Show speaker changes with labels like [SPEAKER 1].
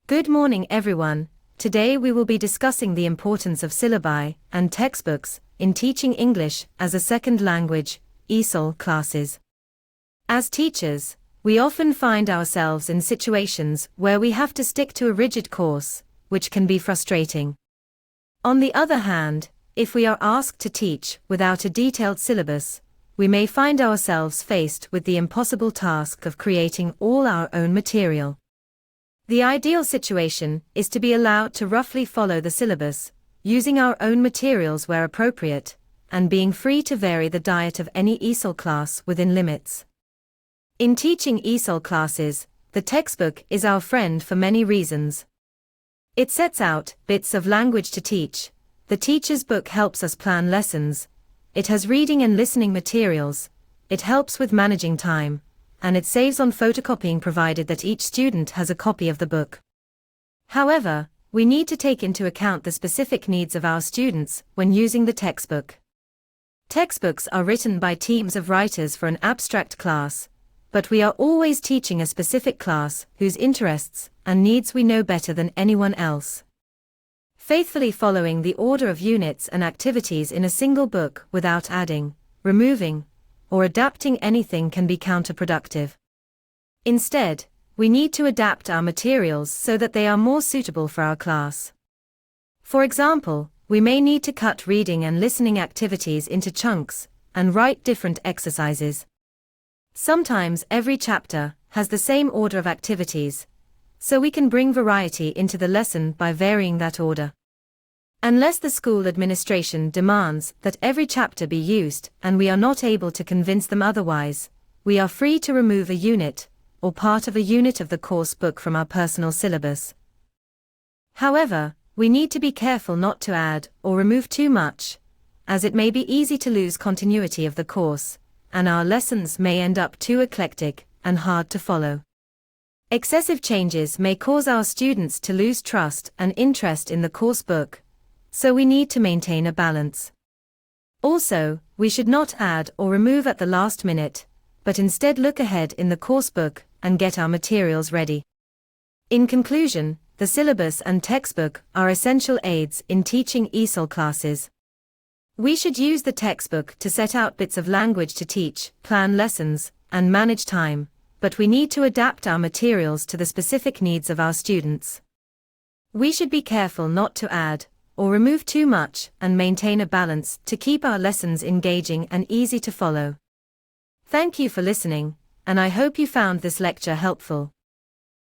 [SPEAKER 1] Good morning, everyone. Today we will be discussing the importance of syllabi and textbooks in teaching English as a second language, ESOL classes. As teachers, we often find ourselves in situations where we have to stick to a rigid course, which can be frustrating. On the other hand, if we are asked to teach without a detailed syllabus, we may find ourselves faced with the impossible task of creating all our own material. The ideal situation is to be allowed to roughly follow the syllabus, using our own materials where appropriate, and being free to vary the diet of any ESOL class within limits. In teaching ESOL classes, the textbook is our friend for many reasons. It sets out bits of language to teach, the teacher's book helps us plan lessons, it has reading and listening materials, it helps with managing time, and it saves on photocopying provided that each student has a copy of the book. However, we need to take into account the specific needs of our students when using the textbook. Textbooks are written by teams of writers for an abstract class, but we are always teaching a specific class whose interests and needs we know better than anyone else. Faithfully following the order of units and activities in a single book without adding, removing, or adapting anything can be counterproductive. Instead, we need to adapt our materials so that they are more suitable for our class. For example, we may need to cut reading and listening activities into chunks and write different exercises. Sometimes every chapter has the same order of activities, so we can bring variety into the lesson by varying that order. Unless the school administration demands that every chapter be used and we are not able to convince them otherwise, we are free to remove a unit or part of a unit of the course book from our personal syllabus. However, we need to be careful not to add or remove too much, as it may be easy to lose continuity of the course, and our lessons may end up too eclectic and hard to follow. Excessive changes may cause our students to lose trust and interest in the course book, so we need to maintain a balance. Also, we should not add or remove at the last minute, but instead look ahead in the course book and get our materials ready. In conclusion, the syllabus and textbook are essential aids in teaching ESOL classes. We should use the textbook to set out bits of language to teach, plan lessons, and manage time, but we need to adapt our materials to the specific needs of our students. We should be careful not to add or remove too much and maintain a balance to keep our lessons engaging and easy to follow. Thank you for listening, and I hope you found this lecture helpful.